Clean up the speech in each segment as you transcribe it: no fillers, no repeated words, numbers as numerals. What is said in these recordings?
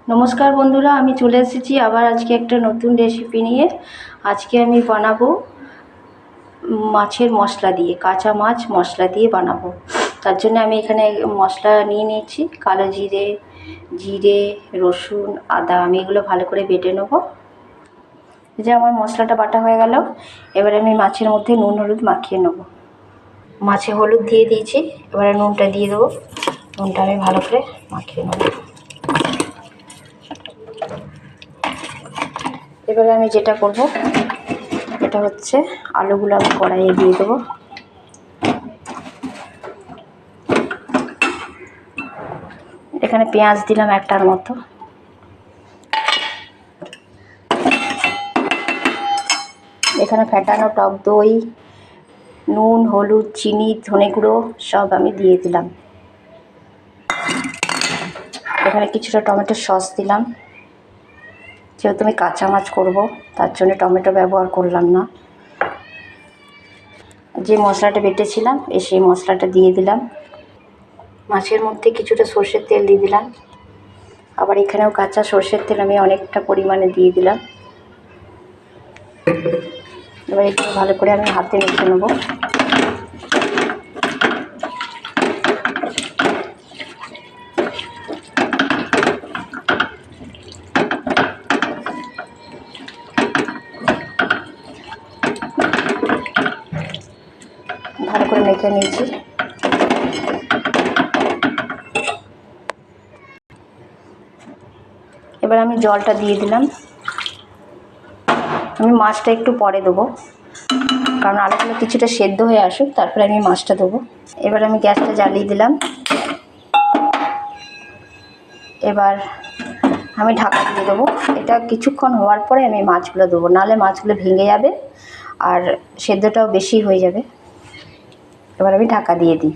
নমস্কার বন্ধুরা, আমি চলে এসেছি আবার আজকে একটা নতুন রেসিপি নিয়ে। আজকে আমি বানাবো মাছের মশলা দিয়ে, কাঁচা মাছ মশলা দিয়ে বানাবো। তার জন্য আমি এখানে মশলা নিয়ে নিয়েছি, কালো জিরে, জিরে, রসুন, আদা। আমি এগুলো ভালো করে বেটে নেবো। এই যে আমার মশলাটা বাটা হয়ে গেল। এবারে আমি মাছের মধ্যে নুন হলুদ মাখিয়ে নেবো। মাছে হলুদ দিয়ে দিয়েছি, এবারে নুনটা দিয়ে দেবো। নুনটা আমি ভালো করে মাখিয়ে নেবো। এবারে আমি যেটা করব, এটা হচ্ছে আলুগুলো আমি কড়াইয়ে দিয়ে দেবো। এখানে পেঁয়াজ দিলাম একটার মতো। এখানে ফেটানো টক দই, নুন, হলুদ, চিনি, ধনে গুঁড়ো সব আমি দিয়ে দিলাম। এখানে কিছুটা টমেটো সস দিলাম, যেহেতু আমি কাঁচা মাছ করব তার জন্য টমেটো ব্যবহার করলাম না। যে মশলাটা বেটেছিলাম সেই মশলাটা দিয়ে দিলাম। মাছের মধ্যে কিছুটা সর্ষের তেল দিয়ে দিলাম। আবার এখানেও কাঁচা সর্ষের তেল আমি অনেকটা পরিমাণে দিয়ে দিলাম। এবার একটু ভালো করে আমি হাতে মেখে নেব। ভালো করে মেখে নিয়েছি। এবার আমি জলটা দিয়ে দিলাম। আমি মাছটা একটু পরে দেবো, কারণ আলুগুলো কিছুটা সেদ্ধ হয়ে আসুক, তারপরে আমি মাছটা দেবো। এবার আমি গ্যাসটা জ্বালিয়ে দিলাম। এবার আমি ঢাকা দিয়ে দেবো। এটা কিছুক্ষণ হওয়ার পরে আমি মাছগুলো দেবো, নাহলে মাছগুলো ভেঙে যাবে আর সেদ্ধটাও বেশি হয়ে যাবে। এবার আমি ঢাকা দিয়ে দিই।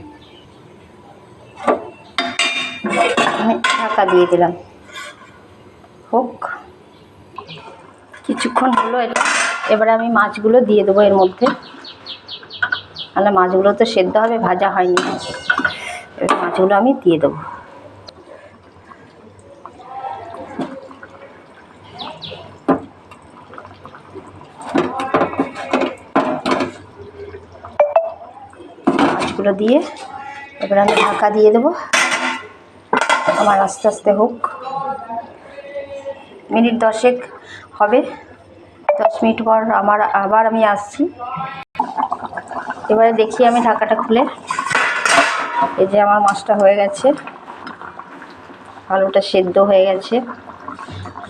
আমি ঢাকা দিয়ে দিলাম, হোক। কিছুক্ষণ হলো এটা। এবারে আমি মাছগুলো দিয়ে দেবো এর মধ্যে, নাহলে মাছগুলো তো সেদ্ধ হবে, ভাজা হয়নি। এবার মাছগুলো আমি দিয়ে দেবো। মাছগুলো দিয়ে এবার আমি ঢাকা দিয়ে দেবো। আমার আস্তে আস্তে হোক, মিনিট 10 হবে। 10 মিনিট পর আবার আমি আসছি। এবারে দেখি আমি ঢাকাটা খুলে। এই যে আমার মাছটা হয়ে গেছে, আলুটা সেদ্ধ হয়ে গেছে।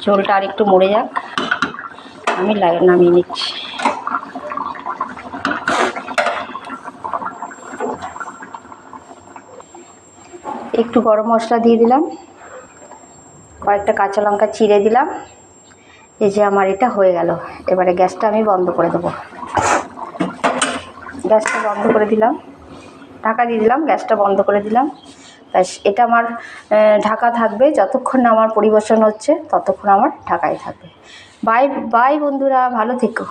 ঝোলটা আর একটু মরে যাক, আমি নামিয়ে নিচ্ছি। একটু গরম মশলা দিয়ে দিলাম, কয়েকটা কাঁচা লঙ্কা চিড়ে দিলাম। এই যে আমার এটা হয়ে গেল। এবারে গ্যাসটা আমি বন্ধ করে দেবো। গ্যাসটা বন্ধ করে দিলাম, ঢাকা দিয়ে দিলাম, গ্যাসটা বন্ধ করে দিলাম। ব্যাস, এটা আমার ঢাকা থাকবে যতক্ষণ না আমার পরিবেশন হচ্ছে, ততক্ষণ আমার ঢাকাই থাকবে। বাই বাই বন্ধুরা, ভালো থেকো।